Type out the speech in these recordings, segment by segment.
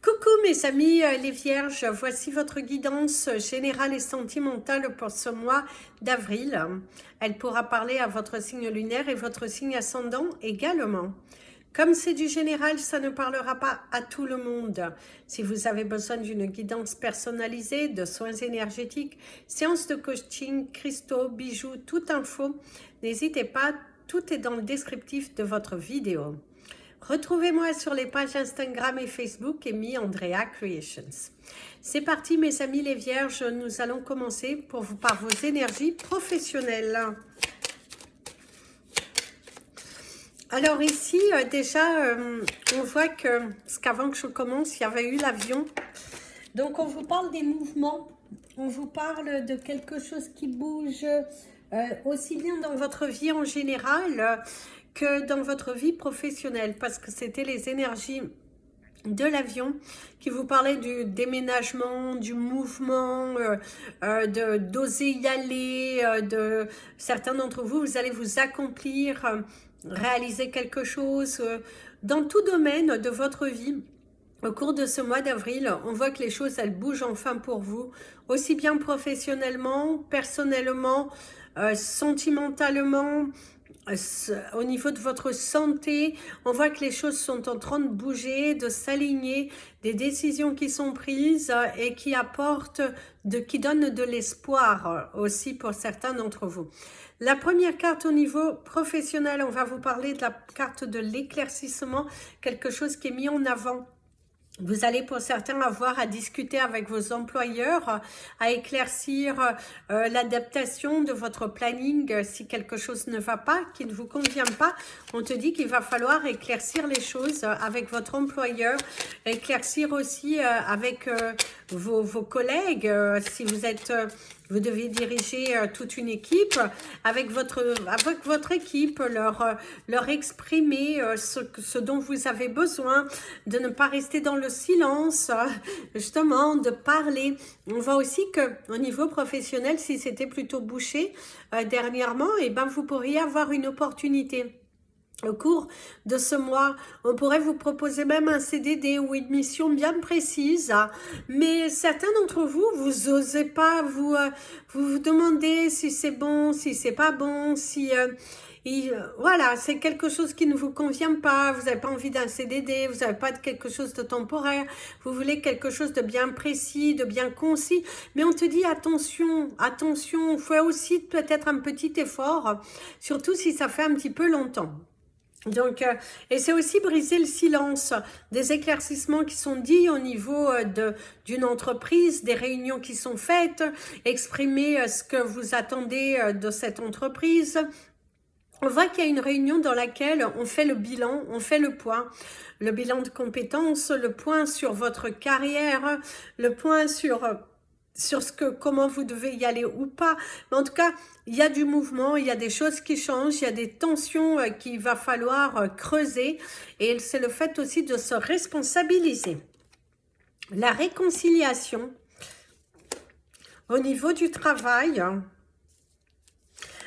Coucou mes amis les vierges, voici votre guidance générale et sentimentale pour ce mois d'avril. Elle pourra parler à votre signe lunaire et votre signe ascendant également. Comme c'est du général, ça ne parlera pas à tout le monde. Si vous avez besoin d'une guidance personnalisée, de soins énergétiques, séances de coaching, cristaux, bijoux, toute info, n'hésitez pas, tout est dans le descriptif de votre vidéo. Retrouvez-moi sur les pages Instagram et Facebook Amy Andrea Creations. C'est parti mes amis les vierges, nous allons commencer par vos énergies professionnelles. Alors ici déjà on voit que, parce qu'avant que je commence, il y avait eu l'avion. Donc on vous parle des mouvements, on vous parle de quelque chose qui bouge aussi bien dans votre vie en général que dans votre vie professionnelle, parce que c'était les énergies de l'avion qui vous parlait du déménagement, du mouvement, d'oser y aller, de certains d'entre vous, vous allez vous accomplir, réaliser quelque chose dans tout domaine de votre vie. Au cours de ce mois d'avril, on voit que les choses, elles bougent enfin pour vous, aussi bien professionnellement, personnellement, sentimentalement, au niveau de votre santé. On voit que les choses sont en train de bouger, de s'aligner, des décisions qui sont prises et qui apportent, qui donnent de l'espoir aussi pour certains d'entre vous. La première carte au niveau professionnel, on va vous parler de la carte de l'éclaircissement, quelque chose qui est mis en avant. Vous allez pour certains avoir à discuter avec vos employeurs, à éclaircir l'adaptation de votre planning si quelque chose ne va pas, qui ne vous convient pas. On te dit qu'il va falloir éclaircir les choses avec votre employeur, éclaircir aussi avec vos collègues si vous êtes... Vous devez diriger toute une équipe, avec votre équipe, leur exprimer ce dont vous avez besoin, de ne pas rester dans le silence, justement, de parler. On voit aussi qu'au niveau professionnel, si c'était plutôt bouché dernièrement, eh ben, vous pourriez avoir une opportunité. Au cours de ce mois, on pourrait vous proposer même un CDD ou une mission bien précise, mais certains d'entre vous, vous osez pas, vous demandez si c'est bon, si c'est pas bon, si... voilà, c'est quelque chose qui ne vous convient pas, vous n'avez pas envie d'un CDD, vous n'avez pas de quelque chose de temporaire, vous voulez quelque chose de bien précis, de bien concis, mais on te dit attention, attention, il faut aussi peut-être un petit effort, surtout si ça fait un petit peu longtemps. Donc, et c'est aussi briser le silence, des éclaircissements qui sont dits au niveau d'une entreprise, des réunions qui sont faites, exprimer ce que vous attendez de cette entreprise. On voit qu'il y a une réunion dans laquelle on fait le bilan, on fait le bilan de compétences, le point sur votre carrière, le point sur comment vous devez y aller ou pas. Mais en tout cas, il y a du mouvement, il y a des choses qui changent, il y a des tensions qu'il va falloir creuser. Et c'est le fait aussi de se responsabiliser. La réconciliation au niveau du travail.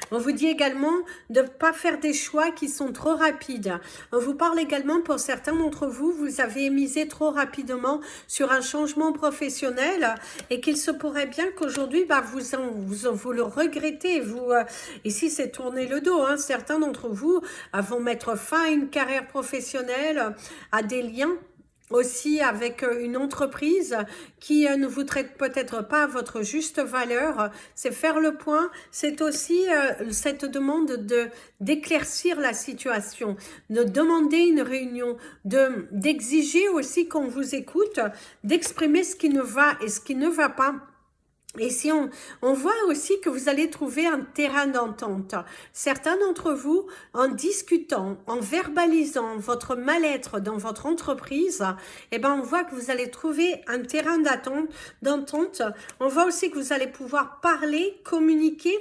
On vous dit également de ne pas faire des choix qui sont trop rapides. On vous parle également pour certains d'entre vous, vous avez misé trop rapidement sur un changement professionnel et qu'il se pourrait bien qu'aujourd'hui, bah, vous le regrettez. Ici, c'est tourner le dos. Hein. Certains d'entre vous vont mettre fin à une carrière professionnelle, à des liens aussi avec une entreprise qui ne vous traite peut-être pas à votre juste valeur. C'est faire le point, c'est aussi cette demande d'éclaircir la situation, de demander une réunion, d'exiger aussi qu'on vous écoute, d'exprimer ce qui ne va et ce qui ne va pas. Et si on voit aussi que vous allez trouver un terrain d'entente. Certains d'entre vous, en discutant, en verbalisant votre mal-être dans votre entreprise, eh ben on voit que vous allez trouver un terrain d'entente. On voit aussi que vous allez pouvoir parler, communiquer.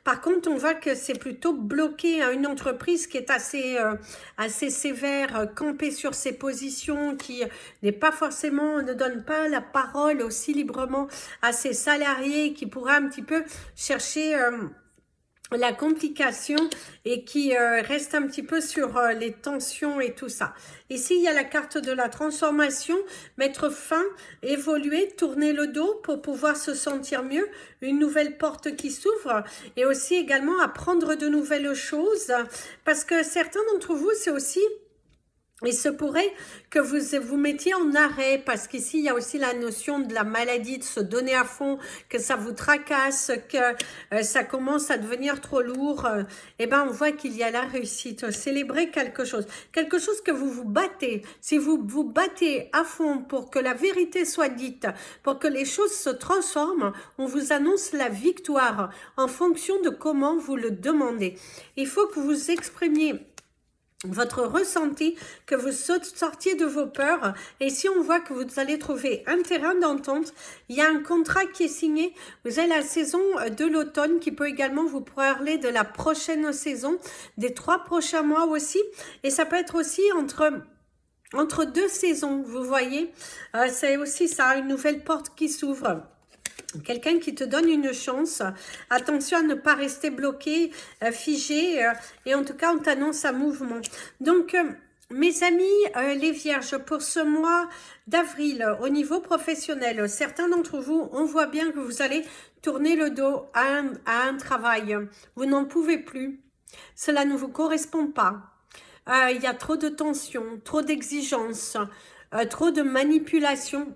Par contre, on voit que c'est plutôt bloqué à une entreprise qui est assez sévère, campée sur ses positions, qui n'est pas forcément, ne donne pas la parole aussi librement à ses salariés, qui pourra un petit peu chercher la complication et qui reste un petit peu sur les tensions et tout ça. Ici, il y a la carte de la transformation, mettre fin, évoluer, tourner le dos pour pouvoir se sentir mieux, une nouvelle porte qui s'ouvre et aussi également apprendre de nouvelles choses parce que certains d'entre vous, c'est aussi... Il se pourrait que vous vous mettiez en arrêt parce qu'ici, il y a aussi la notion de la maladie, de se donner à fond, que ça vous tracasse, que ça commence à devenir trop lourd. Eh ben, on voit qu'il y a la réussite. Célébrer quelque chose que vous vous battez. Si vous vous battez à fond pour que la vérité soit dite, pour que les choses se transforment, on vous annonce la victoire en fonction de comment vous le demandez. Il faut que vous exprimiez votre ressenti, que vous sortiez de vos peurs et si on voit que vous allez trouver un terrain d'entente, il y a un contrat qui est signé, vous avez la saison de l'automne qui peut également vous parler de la prochaine saison, des 3 prochains mois aussi et ça peut être aussi entre 2 saisons, vous voyez, c'est aussi ça, une nouvelle porte qui s'ouvre. Quelqu'un qui te donne une chance. Attention à ne pas rester bloqué, figé. Et en tout cas, on t'annonce un mouvement. Donc, mes amis, les vierges, pour ce mois d'avril, au niveau professionnel, certains d'entre vous, on voit bien que vous allez tourner le dos à un travail. Vous n'en pouvez plus. Cela ne vous correspond pas. Il y a trop de tension, trop d'exigences, trop de manipulation.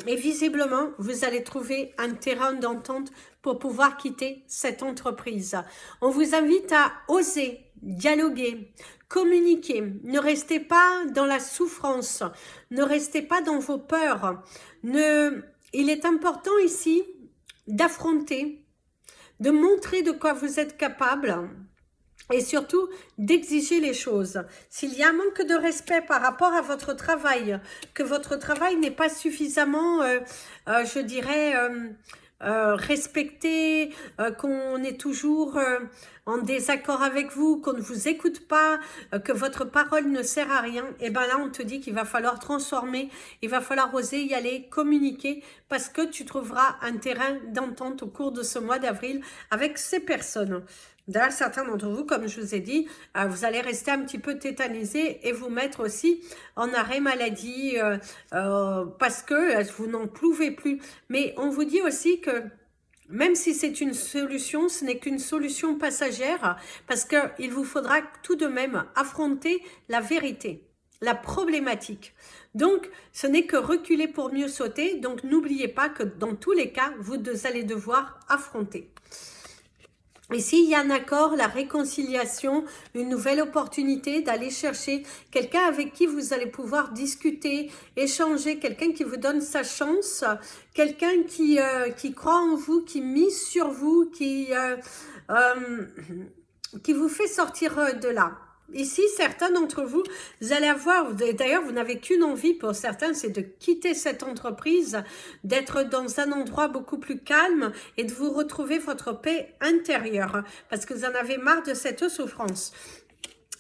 Et visiblement, vous allez trouver un terrain d'entente pour pouvoir quitter cette entreprise. On vous invite à oser dialoguer, communiquer. Ne restez pas dans la souffrance. Ne restez pas dans vos peurs. Il est important ici d'affronter, de montrer de quoi vous êtes capable. Et surtout, d'exiger les choses. S'il y a un manque de respect par rapport à votre travail, que votre travail n'est pas suffisamment, je dirais, respecté, qu'on est toujours en désaccord avec vous, qu'on ne vous écoute pas, que votre parole ne sert à rien, et bien là, on te dit qu'il va falloir transformer, il va falloir oser y aller, communiquer, parce que tu trouveras un terrain d'entente au cours de ce mois d'avril avec ces personnes. D'ailleurs, certains d'entre vous, comme je vous ai dit, vous allez rester un petit peu tétanisés et vous mettre aussi en arrêt maladie parce que vous n'en pouvez plus. Mais on vous dit aussi que même si c'est une solution, ce n'est qu'une solution passagère parce qu'il vous faudra tout de même affronter la vérité, la problématique. Donc, ce n'est que reculer pour mieux sauter. Donc, n'oubliez pas que dans tous les cas, vous allez devoir affronter. Ici, il y a un accord, la réconciliation, une nouvelle opportunité d'aller chercher quelqu'un avec qui vous allez pouvoir discuter, échanger, quelqu'un qui vous donne sa chance, quelqu'un qui croit en vous, qui mise sur vous, qui vous fait sortir de là. Ici, certains d'entre vous, vous allez avoir, d'ailleurs, vous n'avez qu'une envie pour certains, c'est de quitter cette entreprise, d'être dans un endroit beaucoup plus calme et de vous retrouver votre paix intérieure parce que vous en avez marre de cette souffrance.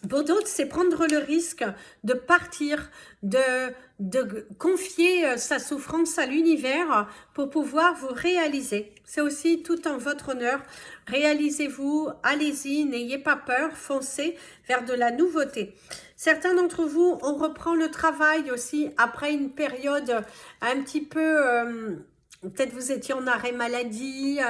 Pour d'autres, c'est prendre le risque de partir, de confier sa souffrance à l'univers pour pouvoir vous réaliser. C'est aussi tout en votre honneur. Réalisez-vous, allez-y, n'ayez pas peur, foncez vers de la nouveauté. Certains d'entre vous, on reprend le travail aussi après une période un petit peu... Peut-être vous étiez en arrêt maladie,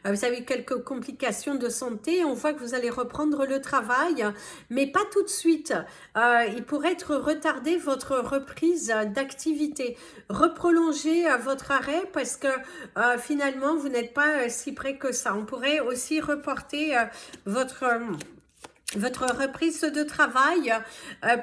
vous avez quelques complications de santé, on voit que vous allez reprendre le travail, mais pas tout de suite. Il pourrait être retardé votre reprise d'activité, reprolonger votre arrêt parce que finalement vous n'êtes pas si près que ça. On pourrait aussi reporter votre reprise de travail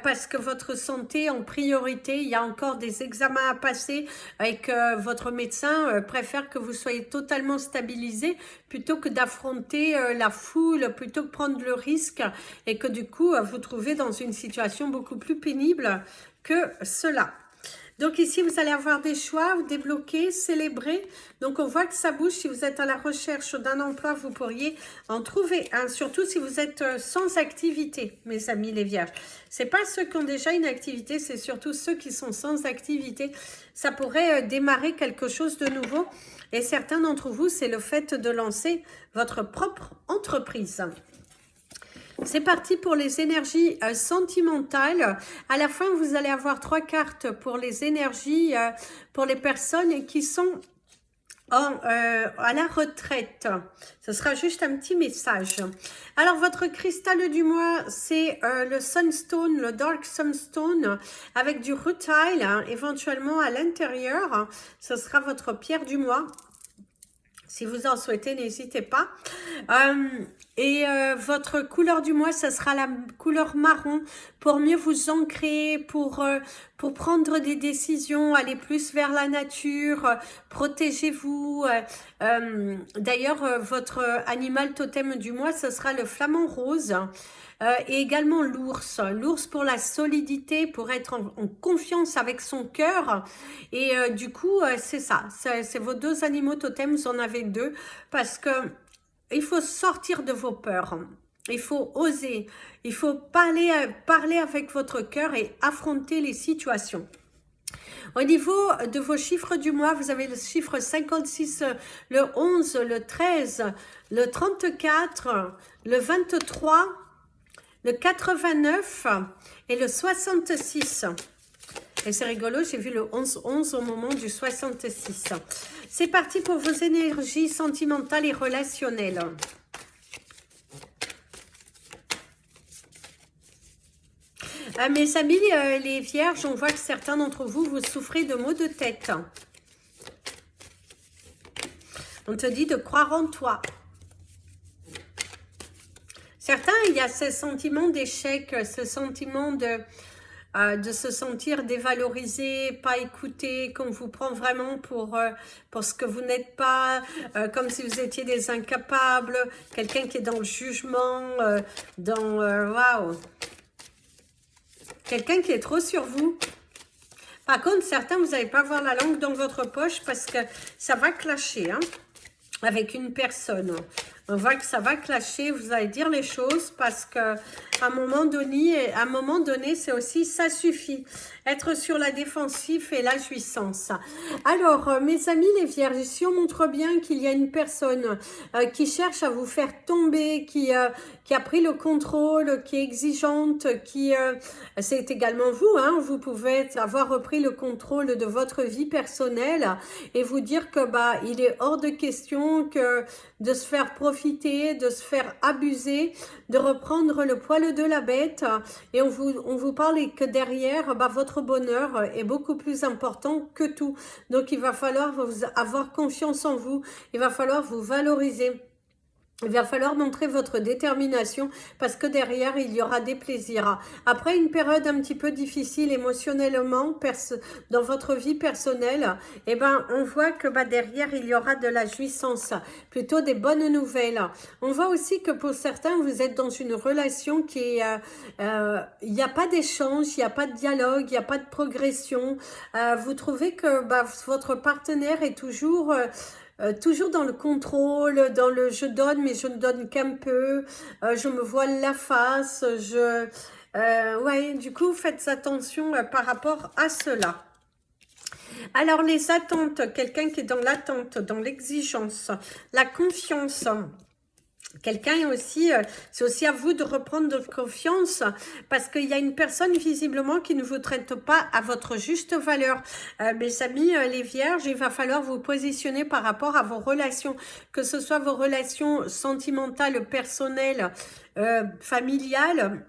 parce que votre santé en priorité, il y a encore des examens à passer et que votre médecin préfère que vous soyez totalement stabilisé plutôt que d'affronter la foule, plutôt que prendre le risque et que du coup vous trouvez dans une situation beaucoup plus pénible que cela. Donc ici, vous allez avoir des choix, vous débloquer, célébrer. Donc on voit que ça bouge. Si vous êtes à la recherche d'un emploi, vous pourriez en trouver un. Surtout si vous êtes sans activité, mes amis les vierges. C'est pas ceux qui ont déjà une activité, c'est surtout ceux qui sont sans activité. Ça pourrait démarrer quelque chose de nouveau. Et certains d'entre vous, c'est le fait de lancer votre propre entreprise. C'est parti pour les énergies sentimentales. À la fin, vous allez avoir 3 cartes pour les énergies, pour les personnes qui sont à la retraite. Ce sera juste un petit message. Alors, votre cristal du mois, c'est le Sunstone, le Dark Sunstone, avec du rutile, hein, éventuellement à l'intérieur. Ce sera votre pierre du mois. Si vous en souhaitez, n'hésitez pas. Votre couleur du mois, ça sera la couleur marron pour mieux vous ancrer, pour prendre des décisions, aller plus vers la nature, protégez-vous. D'ailleurs, votre animal totem du mois, ce sera le flamant rose. Et également l'ours. L'ours pour la solidité, pour être en confiance avec son cœur. Et du coup, c'est ça. C'est vos 2 animaux totems, vous en avez 2. Parce que il faut sortir de vos peurs. Il faut oser. Il faut parler avec votre cœur et affronter les situations. Au niveau de vos chiffres du mois, vous avez le chiffre 56, le 11, le 13, le 34, le 23, le 89 et le 66. Et c'est rigolo, j'ai vu le 11-11 au moment du 66. C'est parti pour vos énergies sentimentales et relationnelles. Mes amis, les vierges, on voit que certains d'entre vous, vous souffrez de maux de tête. On te dit de croire en toi. Certains, il y a ce sentiment d'échec, ce sentiment de se sentir dévalorisé, pas écouté, qu'on vous prend vraiment pour ce que vous n'êtes pas, comme si vous étiez des incapables, quelqu'un qui est dans le jugement, waouh, quelqu'un qui est trop sur vous. Par contre, certains, vous n'allez pas avoir la langue dans votre poche parce que ça va clasher, hein, avec une personne. On voit que ça va clasher, vous allez dire les choses parce que à un moment donné, c'est aussi ça suffit. Être sur la défensive et la jouissance. Alors, mes amis les vierges, ici on montre bien qu'il y a une personne qui cherche à vous faire tomber, qui a pris le contrôle, qui est exigeante, c'est également vous, hein, vous pouvez avoir repris le contrôle de votre vie personnelle et vous dire que il est hors de question que de se faire profiter, de se faire abuser, de reprendre le poil de la bête. Et on vous parle que derrière, votre bonheur est beaucoup plus important que tout. Donc, il va falloir avoir confiance en vous. Il va falloir vous valoriser. Il va falloir montrer votre détermination parce que derrière, il y aura des plaisirs. Après une période un petit peu difficile émotionnellement dans votre vie personnelle, on voit que derrière, il y aura de la jouissance, plutôt des bonnes nouvelles. On voit aussi que pour certains, vous êtes dans une relation qui est... il n'y a pas d'échange, il n'y a pas de dialogue, il n'y a pas de progression. Vous trouvez que votre partenaire est toujours dans le contrôle, dans le je donne, mais je ne donne qu'un peu, je me voile la face, ouais, du coup, faites attention par rapport à cela. Alors, les attentes, quelqu'un qui est dans l'attente, dans l'exigence, la confiance. Quelqu'un est aussi, c'est aussi à vous de reprendre de confiance parce qu'il y a une personne visiblement qui ne vous traite pas à votre juste valeur. Mes amis, les vierges, il va falloir vous positionner par rapport à vos relations, que ce soit vos relations sentimentales, personnelles, familiales,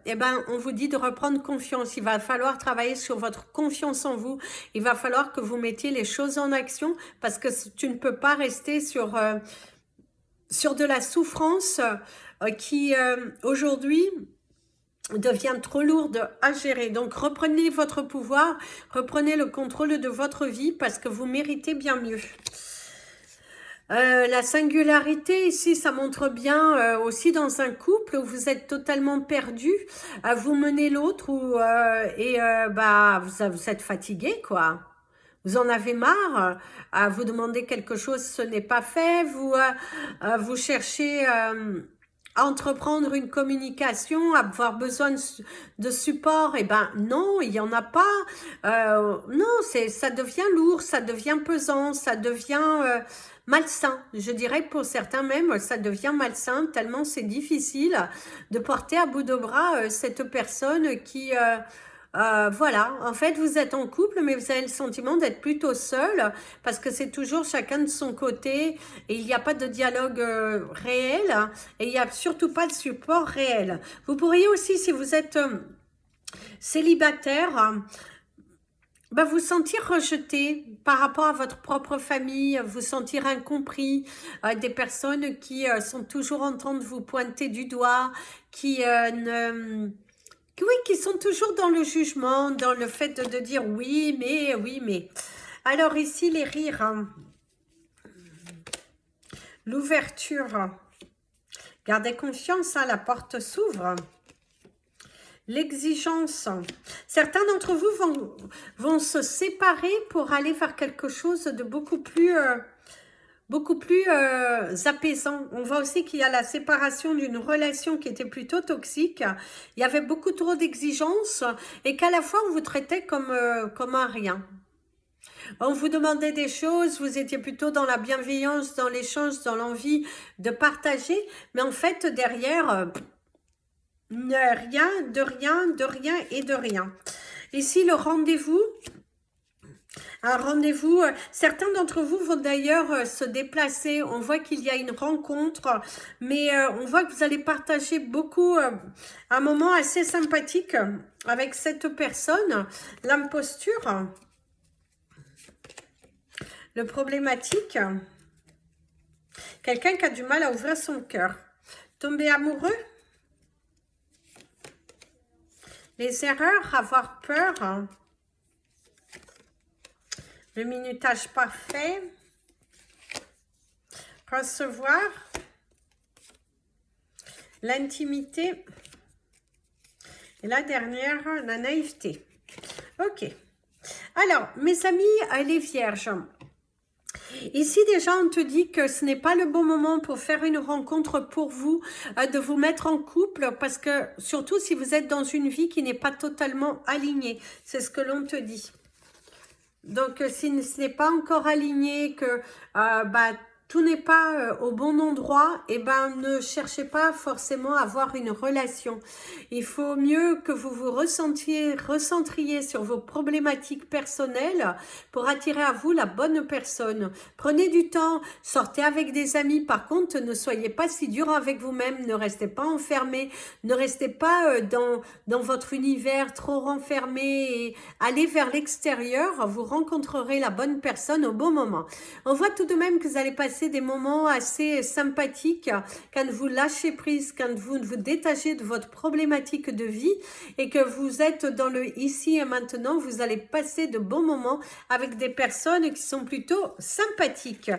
on vous dit de reprendre confiance. Il va falloir travailler sur votre confiance en vous. Il va falloir que vous mettiez les choses en action parce que tu ne peux pas rester sur de la souffrance qui aujourd'hui devient trop lourde à gérer. Donc reprenez votre pouvoir, reprenez le contrôle de votre vie parce que vous méritez bien mieux. La singularité ici, ça montre bien aussi dans un couple où vous êtes totalement perdu, vous menez l'autre vous êtes fatigué quoi. vous en avez marre, vous demandez quelque chose, ce n'est pas fait, vous cherchez à entreprendre une communication, à avoir besoin de support, et ben non, il n'y en a pas. Non, ça devient lourd, ça devient pesant, ça devient malsain. Je dirais pour certains même, ça devient malsain, tellement c'est difficile de porter à bout de bras cette personne qui... voilà, en fait vous êtes en couple mais vous avez le sentiment d'être plutôt seul parce que c'est toujours chacun de son côté et il n'y a pas de dialogue réel et il n'y a surtout pas de support réel. Vous pourriez aussi, si vous êtes célibataire, bah, vous sentir rejeté par rapport à votre propre famille, vous sentir incompris, des personnes qui sont toujours en train de vous pointer du doigt, qui ne... Oui, qui sont toujours dans le jugement, dans le fait de dire oui, mais, oui, mais. Alors ici, les rires, hein. L'ouverture. Gardez confiance, hein, la porte s'ouvre. L'exigence. Certains d'entre vous vont se séparer pour aller vers quelque chose de beaucoup plus apaisant. On voit aussi qu'il y a la séparation d'une relation qui était plutôt toxique. Il y avait beaucoup trop d'exigences et qu'à la fois on vous traitait comme un rien. On vous demandait des choses, vous étiez plutôt dans la bienveillance, dans l'échange, dans l'envie de partager, mais en fait derrière, rien, de rien, de rien et de rien. Ici le rendez-vous. Un rendez-vous, certains d'entre vous vont d'ailleurs se déplacer, on voit qu'il y a une rencontre, mais on voit que vous allez partager beaucoup, un moment assez sympathique avec cette personne, l'imposture, le problématique, quelqu'un qui a du mal à ouvrir son cœur, tomber amoureux, les erreurs, avoir peur, le minutage parfait, recevoir, l'intimité, et la dernière, la naïveté. Ok. Alors, mes amis, les vierges, ici déjà on te dit que ce n'est pas le bon moment pour faire une rencontre pour vous, de vous mettre en couple, parce que surtout si vous êtes dans une vie qui n'est pas totalement alignée, c'est ce que l'on te dit. Donc, si ce n'est pas encore aligné, que tout n'est pas au bon endroit, et ne cherchez pas forcément à avoir une relation. Il faut mieux que vous vous recentriez sur vos problématiques personnelles pour attirer à vous la bonne personne. Prenez du temps, sortez avec des amis. Par contre, ne soyez pas si dur avec vous-même, ne restez pas enfermé, ne restez pas dans votre univers trop renfermé et allez vers l'extérieur, vous rencontrerez la bonne personne au bon moment. On voit tout de même que vous allez passer des moments assez sympathiques quand vous lâchez prise, quand vous vous détachez de votre problématique de vie et que vous êtes dans le ici et maintenant, vous allez passer de bons moments avec des personnes qui sont plutôt sympathiques.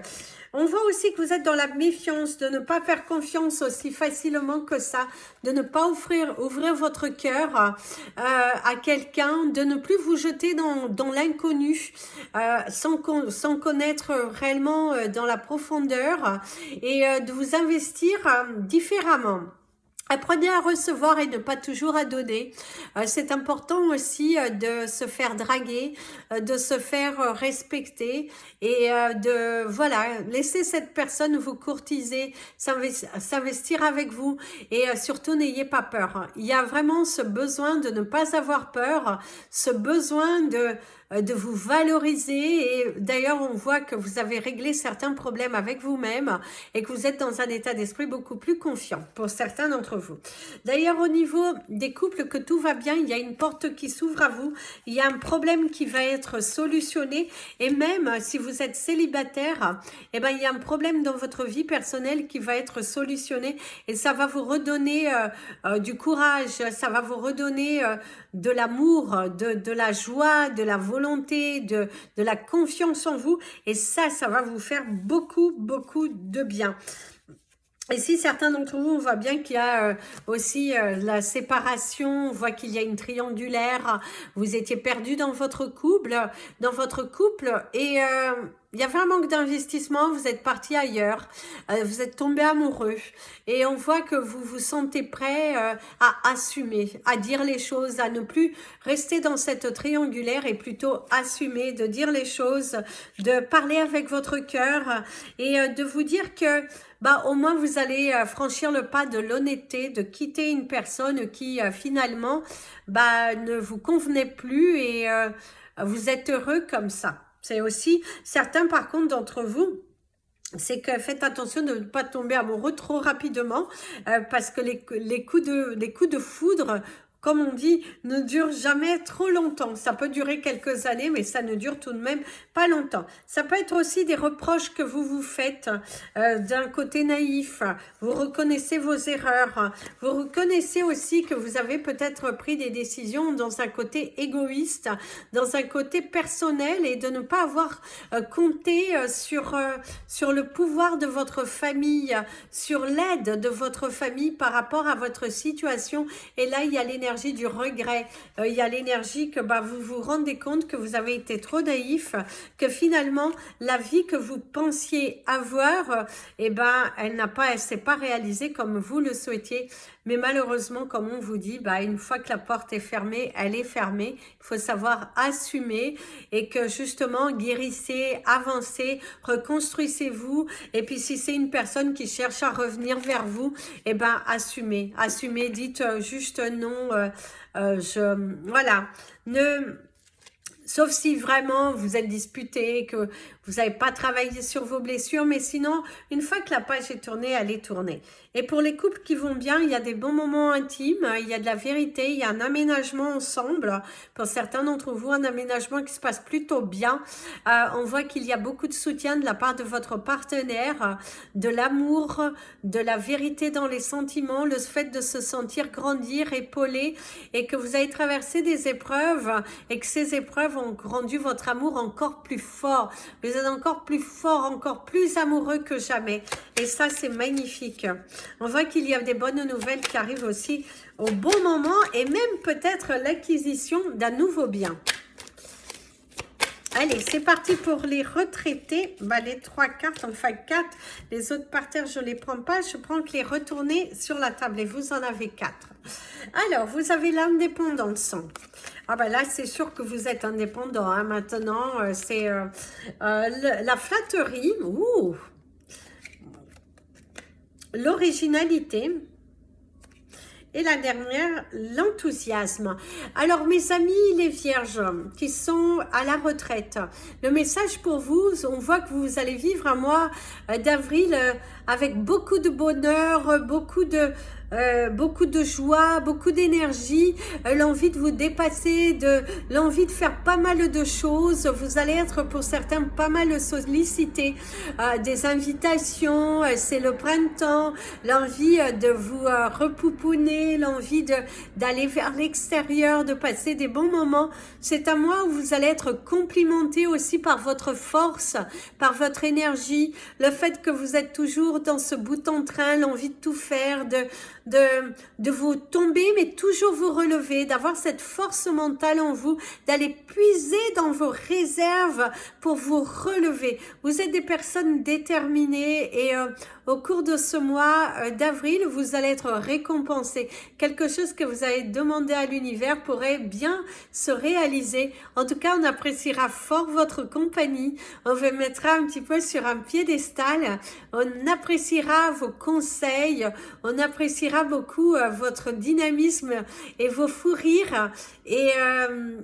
On voit aussi que vous êtes dans la méfiance, de ne pas faire confiance aussi facilement que ça, de ne pas ouvrir votre cœur à quelqu'un, de ne plus vous jeter dans l'inconnu sans connaître réellement dans la profondeur et de vous investir différemment. Apprenez à recevoir et ne pas toujours à donner. C'est important aussi de se faire draguer, de se faire respecter et de laisser cette personne vous courtiser, s'investir avec vous et surtout n'ayez pas peur. Il y a vraiment ce besoin de ne pas avoir peur, ce besoin de vous valoriser et d'ailleurs on voit que vous avez réglé certains problèmes avec vous-même et que vous êtes dans un état d'esprit beaucoup plus confiant pour certains d'entre vous. D'ailleurs au niveau des couples que tout va bien, il y a une porte qui s'ouvre à vous, il y a un problème qui va être solutionné et même si vous êtes célibataire, il y a un problème dans votre vie personnelle qui va être solutionné et ça va vous redonner du courage, ça va vous redonner de l'amour, de la joie, de la volonté, de la confiance en vous et ça va vous faire beaucoup de bien. Et si certains d'entre vous, on voit bien qu'il y a aussi la séparation, on voit qu'il y a une triangulaire, vous étiez perdu dans votre couple et il y avait un manque d'investissement, vous êtes parti ailleurs, vous êtes tombé amoureux et on voit que vous vous sentez prêt à assumer, à dire les choses, à ne plus rester dans cette triangulaire et plutôt assumer, de dire les choses, de parler avec votre cœur et de vous dire que bah, au moins vous allez franchir le pas de l'honnêteté, de quitter une personne qui finalement bah, ne vous convenait plus et vous êtes heureux comme ça. C'est aussi certains par contre d'entre vous, c'est que faites attention de ne pas tomber amoureux trop rapidement parce que les coups de foudre, comme on dit, ne durent jamais trop longtemps. Ça peut durer quelques années, mais ça ne dure tout de même pas longtemps. Ça peut être aussi des reproches que vous vous faites d'un côté naïf. Vous reconnaissez vos erreurs. Vous reconnaissez aussi que vous avez peut-être pris des décisions dans un côté égoïste, dans un côté personnel et de ne pas avoir compté sur le pouvoir de votre famille, sur l'aide de votre famille par rapport à votre situation. Et là, il y a l'énergie du regret, il y a l'énergie que bah, vous vous rendez compte que vous avez été trop naïf, que finalement la vie que vous pensiez avoir, eh ben, elle s'est pas réalisée comme vous le souhaitiez. Mais malheureusement, comme on vous dit, bah, une fois que la porte est fermée, elle est fermée. Il faut savoir assumer et que justement, guérissez, avancez, reconstruisez-vous. Et puis, si c'est une personne qui cherche à revenir vers vous, eh ben, assumez. Assumez, dites juste non. Voilà. Sauf si vraiment vous êtes disputé, que vous n'avez pas travaillé sur vos blessures, mais sinon, une fois que la page est tournée, elle est tournée. Et pour les couples qui vont bien, il y a des bons moments intimes, il y a de la vérité, il y a un aménagement ensemble. Pour certains d'entre vous, un aménagement qui se passe plutôt bien. On voit qu'il y a beaucoup de soutien de la part de votre partenaire, de l'amour, de la vérité dans les sentiments, le fait de se sentir grandir, épaulé, et que vous avez traversé des épreuves, et que ces épreuves ont rendu votre amour encore plus fort. Vous êtes encore plus fort, encore plus amoureux que jamais. Et ça, c'est magnifique. On voit qu'il y a des bonnes nouvelles qui arrivent aussi au bon moment et même peut-être l'acquisition d'un nouveau bien. Allez, c'est parti pour les retraités. Bah, les 3 cartes, enfin 4. Les autres par terre, je ne les prends pas. Je prends que les retournés sur la table et vous en avez 4. Alors, vous avez l'indépendance. Ah bah là, c'est sûr que vous êtes indépendant. Hein. Maintenant, c'est la flatterie. Ouh, l'originalité. Et la dernière, l'enthousiasme. Alors, mes amis les vierges qui sont à la retraite, le message pour vous, on voit que vous allez vivre un mois d'avril avec beaucoup de bonheur, beaucoup de joie, beaucoup d'énergie, l'envie de vous dépasser, l'envie de faire pas mal de choses. Vous allez être pour certains pas mal sollicités, des invitations, c'est le printemps, l'envie de vous repouponner, l'envie d'aller vers l'extérieur, de passer des bons moments. C'est un mois où vous allez être complimenté aussi par votre force, par votre énergie, le fait que vous êtes toujours dans ce bout en train, l'envie de tout faire, de vous tomber, mais toujours vous relever, d'avoir cette force mentale en vous, d'aller puiser dans vos réserves pour vous relever. Vous êtes des personnes déterminées et au cours de ce mois d'avril, vous allez être récompensé. Quelque chose que vous avez demandé à l'univers pourrait bien se réaliser. En tout cas, on appréciera fort votre compagnie. On vous mettra un petit peu sur un piédestal. On appréciera vos conseils. On appréciera beaucoup votre dynamisme et vos fous rires et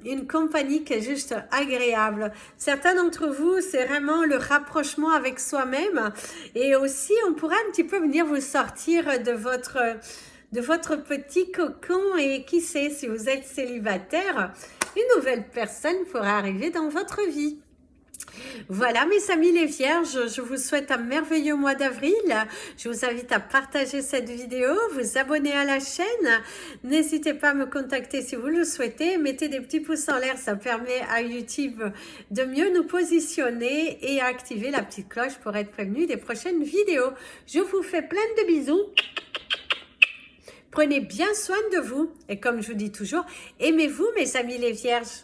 une compagnie qui est juste agréable. Certains d'entre vous, c'est vraiment le rapprochement avec soi-même et aussi on pourrait un petit peu venir vous sortir de votre petit cocon et qui sait, si vous êtes célibataire, une nouvelle personne pourra arriver dans votre vie. Voilà mes amis les vierges, je vous souhaite un merveilleux mois d'avril. Je vous invite à partager cette vidéo, vous abonner à la chaîne. N'hésitez pas à me contacter si vous le souhaitez. Mettez des petits pouces en l'air, ça permet à YouTube de mieux nous positionner et à activer la petite cloche pour être prévenu des prochaines vidéos. Je vous fais plein de bisous. Prenez bien soin de vous et comme je vous dis toujours, aimez-vous mes amis les vierges.